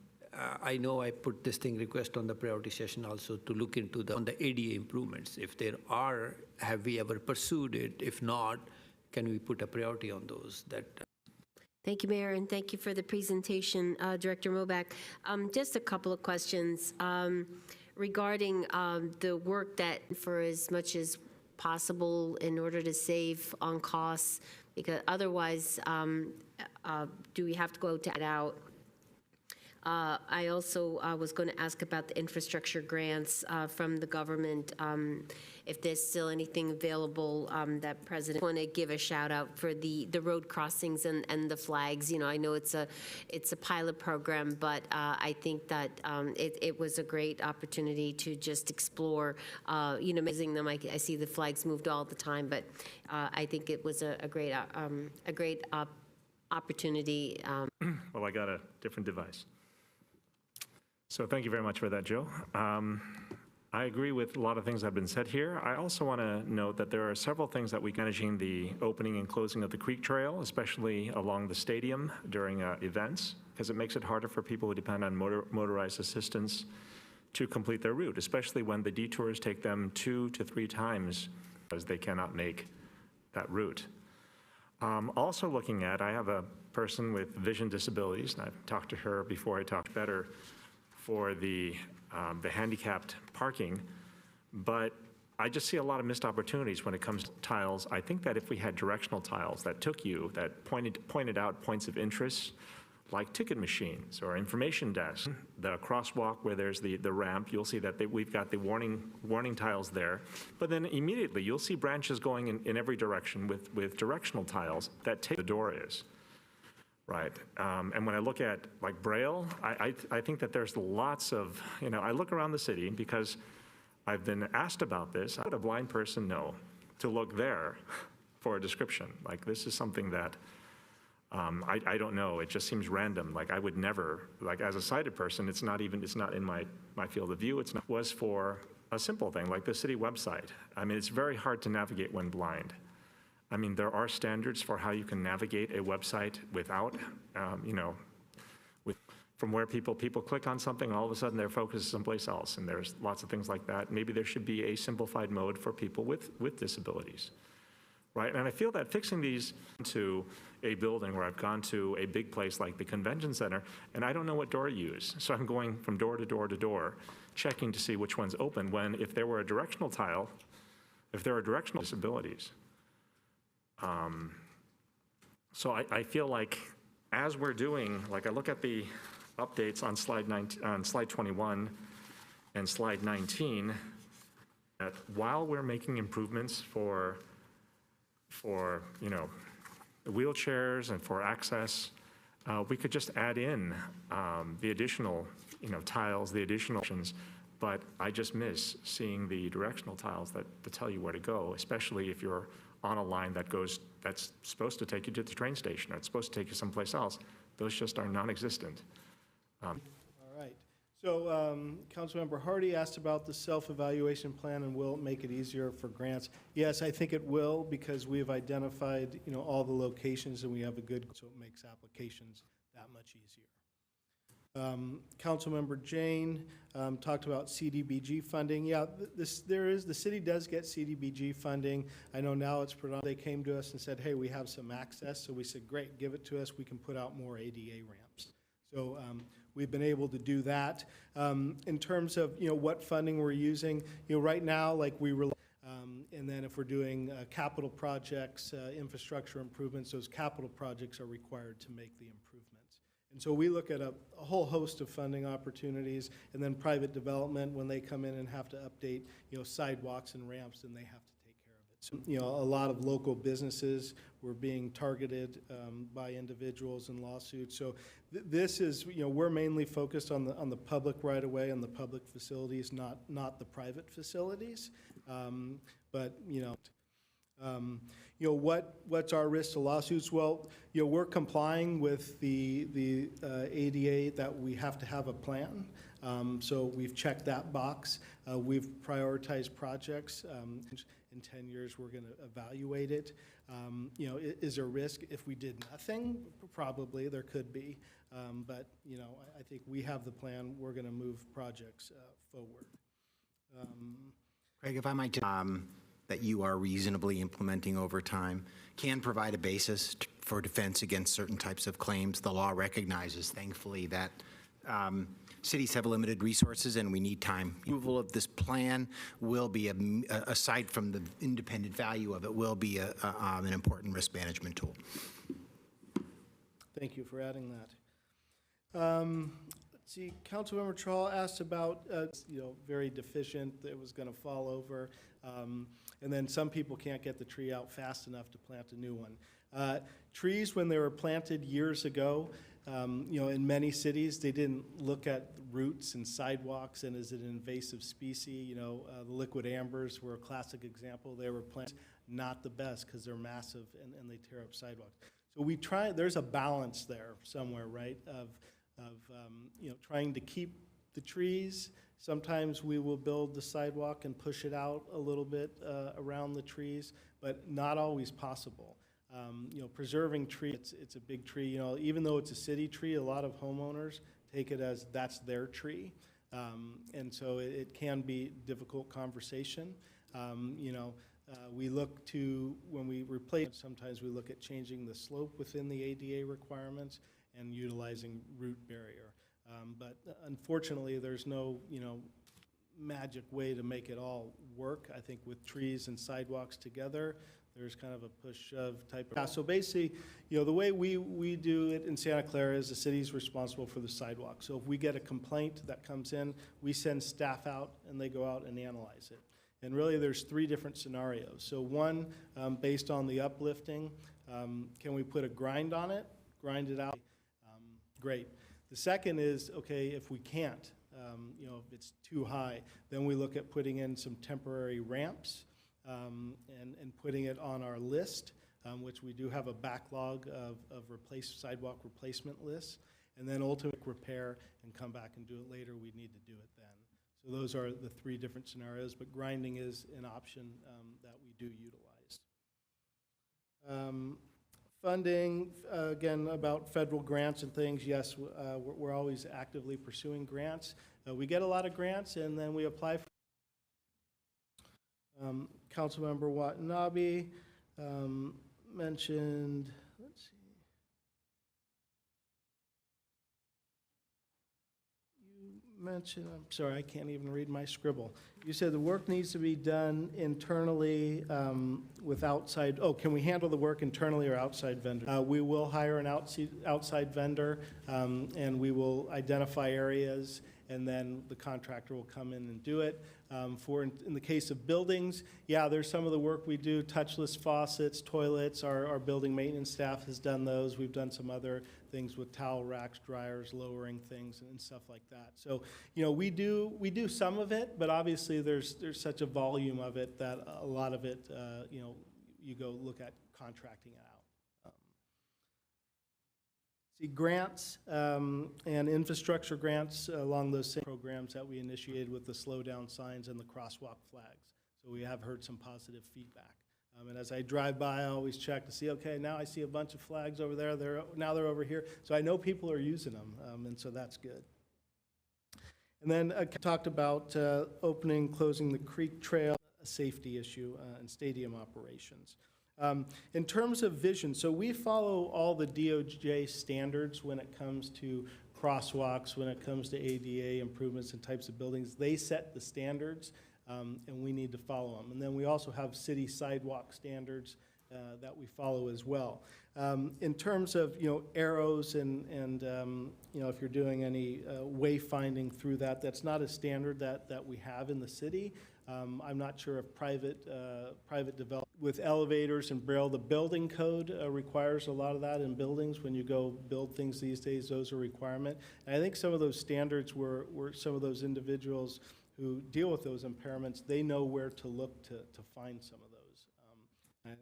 I know I put this thing request on the priority session also to look into on the ADA improvements. If there are, have we ever pursued it? If not, can we put a priority on those? Thank you, Mayor, and thank you for the presentation, Director Mobeck. Just a couple of questions regarding the work that, for as much as possible, in order to save on costs, because otherwise, do we have to go to it out? I also was going to ask about the infrastructure grants from the government, if there's still anything available that President. I want to give a shout out for the road crossings and the flags. I know it's a pilot program, but I think that it was a great opportunity to just explore, using them. I see the flags moved all the time, but I think it was a great opportunity. Well, I got a different device. So thank you very much for that, Jill. I agree with a lot of things that have been said here. I also want to note that there are several things that we can managing the opening and closing of the Creek Trail, especially along the stadium during events, because it makes it harder for people who depend on motorized assistance to complete their route, especially when the detours take them 2 to 3 times because they cannot make that route. Also looking at, I have a person with vision disabilities, and I've talked to her before I talked better for the handicapped parking, but I just see a lot of missed opportunities when it comes to tiles. I think that if we had directional tiles that pointed out points of interest, like ticket machines or information desks, the crosswalk where there's the ramp, you'll see that we've got the warning tiles there. But then immediately you'll see branches going in every direction with directional tiles that take the door is. Right. And when I look at like Braille, I think that there's lots of, I look around the city because I've been asked about this. How would a blind person know to look there for a description? Like, this is something that I don't know. It just seems random. Like, I would never, like, as a sighted person, it's not in my field of view. Was for a simple thing like the city website. I mean, it's very hard to navigate when blind. I mean, there are standards for how you can navigate a website without, from where people click on something, and all of a sudden their focus is someplace else, and there's lots of things like that. Maybe there should be a simplified mode for people with disabilities, right? And I feel that fixing these to a building where I've gone to a big place like the convention center, and I don't know what door to use, so I'm going from door to door to door, checking to see which one's open, when if there were a directional tile, if there are directional disabilities. So I feel like as we're doing, like I look at the updates on slide 21 and slide 19, that while we're making improvements for wheelchairs and for access, we could just add in the additional tiles, the additional options. But I just miss seeing the directional tiles that tell you where to go, especially if you're on a line that's supposed to take you to the train station, or it's supposed to take you someplace else. Those just are non-existent. All right. So Councilmember Hardy asked about the self-evaluation plan and will it make it easier for grants? Yes, I think it will, because we have identified all the locations and we have a good, so it makes applications that much easier. Councilmember Jane talked about CDBG funding. Yeah, the city does get CDBG funding. I know now it's they came to us and said, hey, we have some access. So we said, great, give it to us. We can put out more ADA ramps. So we've been able to do that. In terms of what funding we're using, right now, like we rely, and then if we're doing capital projects, infrastructure improvements, those capital projects are required to make the improvements. And so we look at a whole host of funding opportunities, and then private development, when they come in and have to update, sidewalks and ramps, then they have to take care of it. So, a lot of local businesses were being targeted by individuals in lawsuits. So this is, we're mainly focused on the public right of way and the public facilities, not the private facilities. What's our risk to lawsuits? Well, we're complying with the ADA that we have to have a plan. So we've checked that box. We've prioritized projects. In 10 years, we're going to evaluate it. Is there risk if we did nothing? Probably there could be. But I think we have the plan. We're going to move projects forward. Craig, if I might, that you are reasonably implementing over time can provide a basis for defense against certain types of claims. The law recognizes, thankfully, that cities have limited resources and we need time. Approval of this plan will be, aside from the independent value of it, will be an important risk management tool. Thank you for adding that. Let's see, Councilmember Trawl asked about, very deficient, that it was going to fall over. And then some people can't get the tree out fast enough to plant a new one. Trees, when they were planted years ago, in many cities, they didn't look at roots and sidewalks and is it an invasive species. The liquid ambers were a classic example. They were planted not the best because they're massive and they tear up sidewalks. So we try, there's a balance there somewhere, right, of trying to keep the trees. Sometimes we will build the sidewalk and push it out a little bit around the trees, but not always possible. Preserving trees, it's a big tree. Even though it's a city tree, a lot of homeowners take it as that's their tree. And so it can be difficult conversation. We look to, when we replace, sometimes we look at changing the slope within the ADA requirements and utilizing root barrier. But unfortunately, there's no, magic way to make it all work. I think with trees and sidewalks together, there's kind of a push-shove type of. So basically, the way we do it in Santa Clara is the city's responsible for the sidewalk. So if we get a complaint that comes in, we send staff out and they go out and analyze it. And really, there's 3 different scenarios. So one, based on the uplifting, can we put a grind on it, grind it out? Great. The second is, okay, if we can't, if it's too high, then we look at putting in some temporary ramps and putting it on our list, which we do have a backlog of sidewalk replacement lists, and then ultimate repair and come back and do it later. We need to do it then. So those are the 3 different scenarios, but grinding is an option that we do utilize. Funding, again, about federal grants and things, yes, we're always actively pursuing grants. We get a lot of grants, and then we apply for. Councilmember Watanabe mentioned, let's see. Mentioned, I'm sorry, I can't even read my scribble. You said the work needs to be done internally with outside, can we handle the work internally or outside vendor? We will hire an outside vendor and we will identify areas, and then the contractor will come in and do it. In the case of buildings, there's some of the work we do, touchless faucets, toilets, our building maintenance staff has done those. We've done some other things with towel racks, dryers, lowering things and stuff like that. So, we do some of it, but obviously there's such a volume of it that a lot of it, you go look at contracting it out. Grants and infrastructure grants along those same programs that we initiated with the slow down signs and the crosswalk flags. So we have heard some positive feedback. And as I drive by, I always check to see, okay, now I see a bunch of flags over there. Now they're over here. So I know people are using them, and so that's good. And then I talked about closing the Creek Trail, a safety issue, and stadium operations. In terms of vision, so we follow all the DOJ standards when it comes to crosswalks, when it comes to ADA improvements and types of buildings. They set the standards, and we need to follow them. And then we also have city sidewalk standards that we follow as well. In terms of arrows and if you're doing any wayfinding through that, that's not a standard that we have in the city. I'm not sure if private development with elevators and braille. The building code requires a lot of that in buildings. When you go build things these days, those are a requirement. And I think some of those standards were some of those individuals who deal with those impairments, they know where to look to find some of those. I'm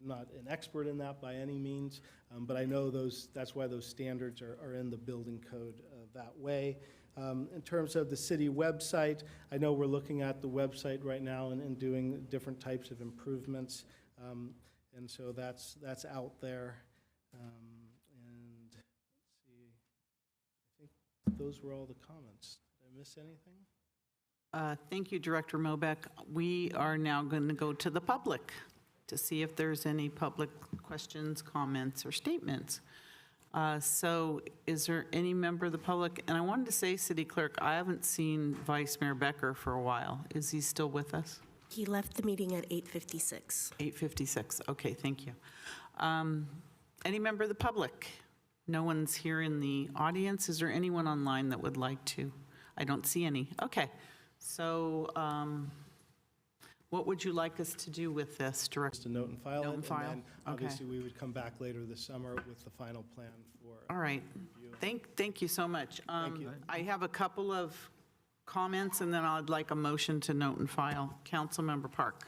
not an expert in that by any means, but I know that's why those standards are in the building code that way. In terms of the city website, I know we're looking at the website right now and doing different types of improvements, and so that's out there. And let's see, I think those were all the comments. Did I miss anything? Thank you, Director Mobeck. We are now going to go to the public to see if there's any public questions, comments, or statements. So is there any member of the public? And I wanted to say, City Clerk, I haven't seen Vice Mayor Becker for a while. Is he still with us? He left the meeting at 8:56. 8:56. Okay, thank you. Any member of the public? No one's here in the audience. Is there anyone online that would like to? I don't see any. Okay. So what would you like us to do with this, Director? Just a note and file it. Note and file? And then obviously we would come back later this summer with the final plan for. All right. Thank you so much. Thank you. I have a couple of comments, and then I'd like a motion to note and file. Councilmember Park.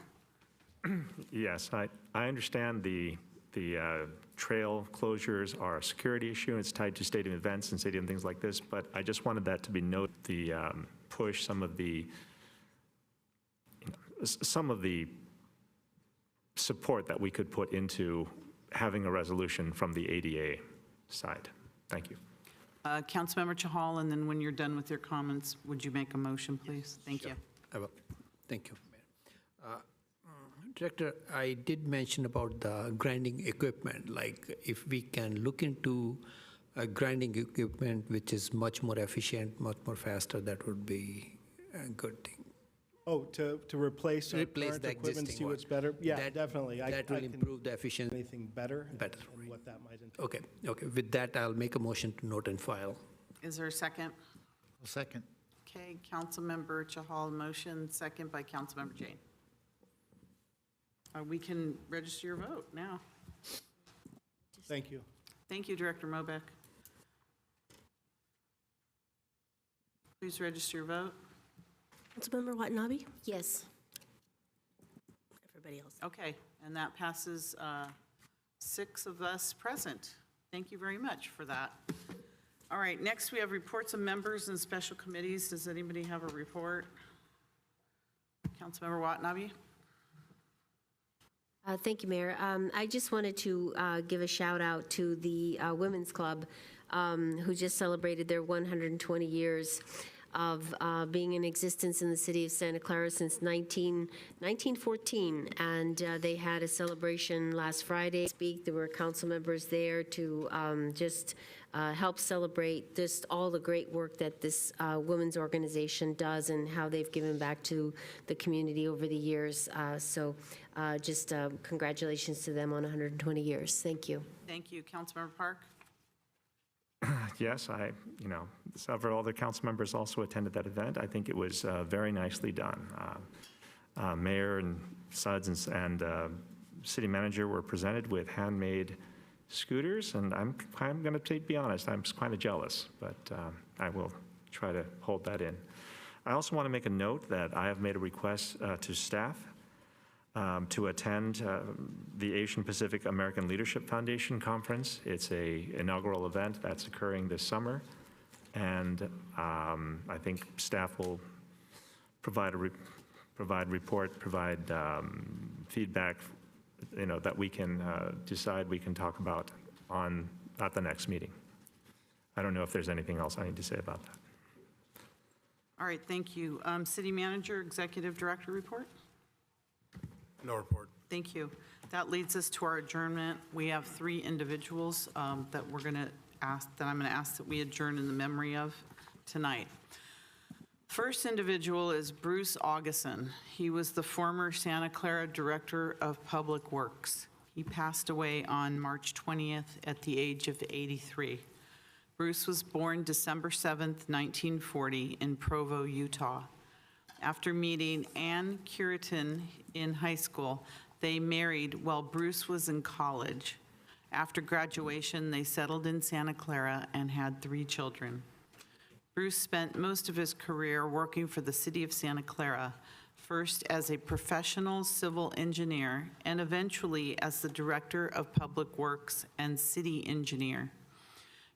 Yes, I understand the trail closures are a security issue. It's tied to stadium events and stadium things like this, but I just wanted that to be noted, the push some of the support that we could put into having a resolution from the ADA side. Thank you. Councilmember Chahal, and then when you're done with your comments, would you make a motion, please? Thank you. I will. Thank you. Director, I did mention about the grinding equipment, like if we can look into a grinding equipment which is much more efficient, much more faster, that would be a good thing. Oh, to replace our Replace current the equipment, see existing what's one. better? Yeah, That- definitely. That will I can improve the efficiency. anything better? Better, and what that might entail. Okay. With that, I'll make a motion to note and file. Is there a second? Second. Okay, Councilmember Chahal, motion, second by Councilmember Jane. We can register your vote now. Thank you. Thank you, Director Mobeck. Please register your vote. Councilmember Watanabe? Yes. Everybody else. Okay, and that passes 6 of us present. Thank you very much for that. All right, next we have reports of members and special committees. Does anybody have a report? Councilmember Watanabe? Thank you, Mayor. I just wanted to give a shout out to the Women's Club, who just celebrated their 120 years of being in existence in the city of Santa Clara since 1914. And they had a celebration last Friday. There were council members there to just help celebrate just all the great work that this women's organization does and how they've given back to the community over the years. So just congratulations to them on 120 years. Thank you. Thank you. Councilmember Park? Yes, several other council members also attended that event. I think it was very nicely done. Mayor and Suds and city manager were presented with handmade scooters, and I'm going to be honest, I'm kind of jealous, but I will try to hold that in. I also want to make a note that I have made a request to staff to attend the Asian Pacific American Leadership Foundation Conference. It's an inaugural event that's occurring this summer, and I think staff will provide feedback, that we can decide we can talk about at the next meeting. I don't know if there's anything else I need to say about that. All right, thank you. City Manager, Executive Director report? No report. Thank you. That leads us to our adjournment. We have 3 individuals that I'm going to ask that we adjourn in the memory of tonight. First individual is Bruce Augustin. He was the former Santa Clara Director of Public Works. He passed away on March 20th at the age of 83. Bruce was born December 7th, 1940 in Provo, Utah. After meeting Ann Curitin in high school, they married while Bruce was in college. After graduation, they settled in Santa Clara and had 3 children. Bruce spent most of his career working for the city of Santa Clara, first as a professional civil engineer and eventually as the Director of Public Works and city engineer.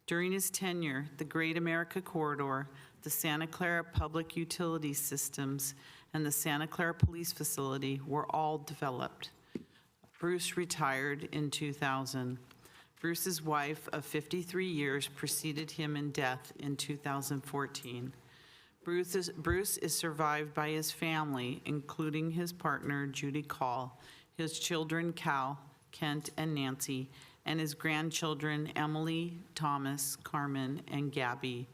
During his tenure, the Great America Corridor, the Santa Clara Public Utility Systems, and the Santa Clara Police Facility were all developed. Bruce retired in 2000. Bruce's wife of 53 years preceded him in death in 2014. Bruce is survived by his family, including his partner, Judy Call, his children, Cal, Kent, and Nancy, and his grandchildren, Emily, Thomas, Carmen, and Gabby.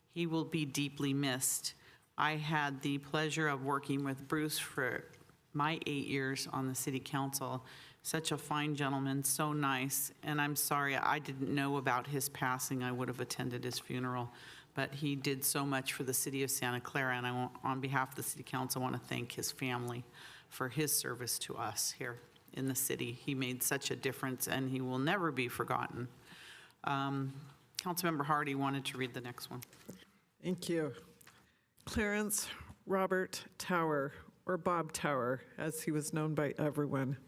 He will be deeply missed. I had the pleasure of working with Bruce for my 8 years on the city council. Such a fine gentleman, so nice, and I'm sorry I didn't know about his passing. I would have attended his funeral, but he did so much for the city of Santa Clara, and on behalf of the city council, I want to thank his family for his service to us here in the city. He made such a difference, and he will never be forgotten. Councilmember Hardy wanted to read the next one. Thank you. Clarence Robert Tower, or Bob Tower, as he was known by everyone,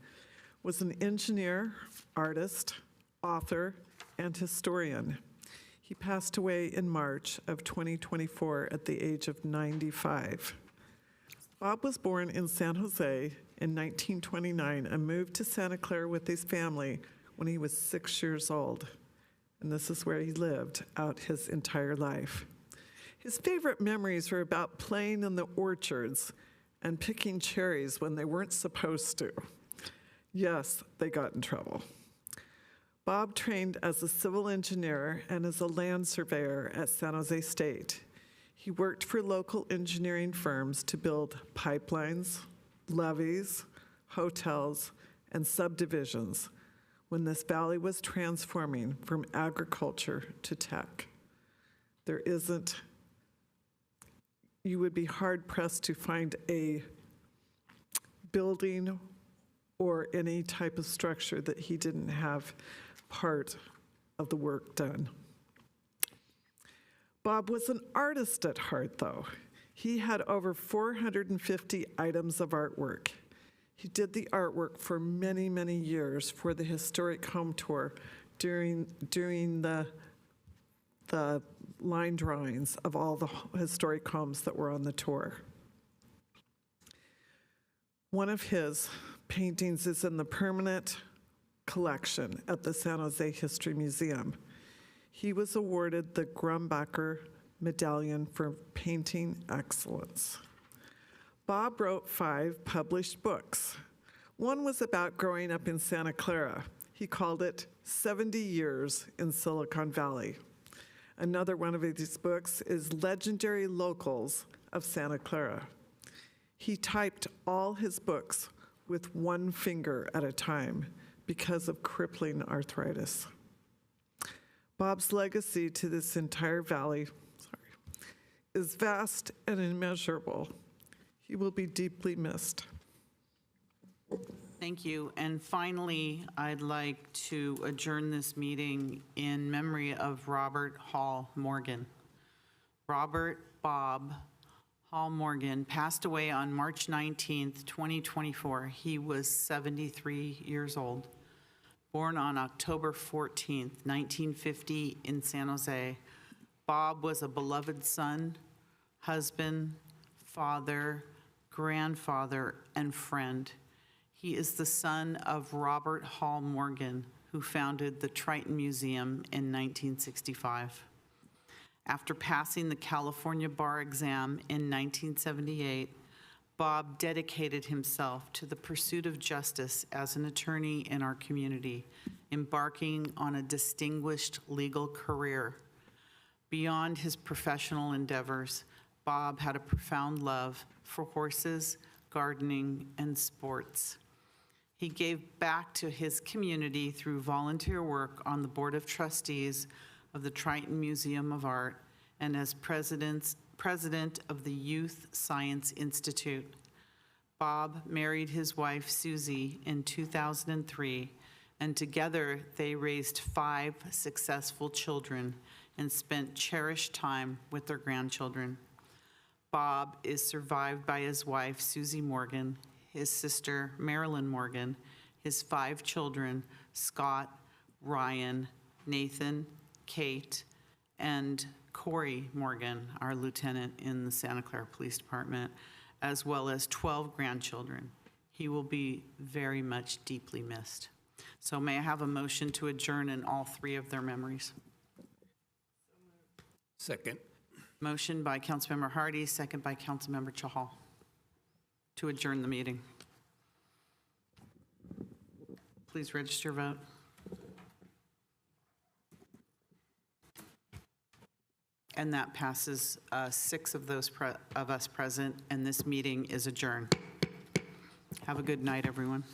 was an engineer, artist, author, and historian. He passed away in March of 2024 at the age of 95. Bob was born in San Jose in 1929 and moved to Santa Clara with his family when he was 6 years old. And this is where he lived out his entire life. His favorite memories were about playing in the orchards and picking cherries when they weren't supposed to. Yes, they got in trouble. Bob trained as a civil engineer and as a land surveyor at San Jose State. He worked for local engineering firms to build pipelines, levees, hotels, and subdivisions when this valley was transforming from agriculture to tech. You would be hard-pressed to find a building or any type of structure that he didn't have part of the work done. Bob was an artist at heart, though. He had over 450 items of artwork. He did the artwork for many, many years for the historic home tour during the line drawings of all the historic homes that were on the tour. One of his paintings is in the permanent collection at the San Jose History Museum. He was awarded the Grumbacher Medallion for Painting Excellence. Bob wrote 5 published books. One was about growing up in Santa Clara. He called it 70 Years in Silicon Valley. Another one of these books is Legendary Locals of Santa Clara. He typed all his books with one finger at a time because of crippling arthritis. Bob's legacy to this entire valley is vast and immeasurable. He will be deeply missed. Thank you. And finally, I'd like to adjourn this meeting in memory of Robert Hall Morgan. Robert Bob Hall Morgan passed away on March 19th, 2024. He was 73 years old. Born on October 14th, 1950 in San Jose, Bob was a beloved son, husband, father, grandfather, and friend. He is the son of Robert Hall Morgan, who founded the Triton Museum in 1965. After passing the California bar exam in 1978, Bob dedicated himself to the pursuit of justice as an attorney in our community, embarking on a distinguished legal career. Beyond his professional endeavors, Bob had a profound love for horses, gardening, and sports. He gave back to his community through volunteer work on the Board of Trustees of the Triton Museum of Art and as president of the Youth Science Institute. Bob married his wife, Susie, in 2003, and together they raised 5 successful children and spent cherished time with their grandchildren. Bob is survived by his wife, Susie Morgan, his sister, Marilyn Morgan, his 5 children, Scott, Ryan, Nathan, Kate, and Corey Morgan, our lieutenant in the Santa Clara Police Department, as well as 12 grandchildren. He will be very much deeply missed. So may I have a motion to adjourn in all 3 of their memories? Second. Motion by Councilmember Hardy, second by Councilmember Chahal to adjourn the meeting. Please register vote. And that passes 6 of those of us present, and this meeting is adjourned. Have a good night, everyone.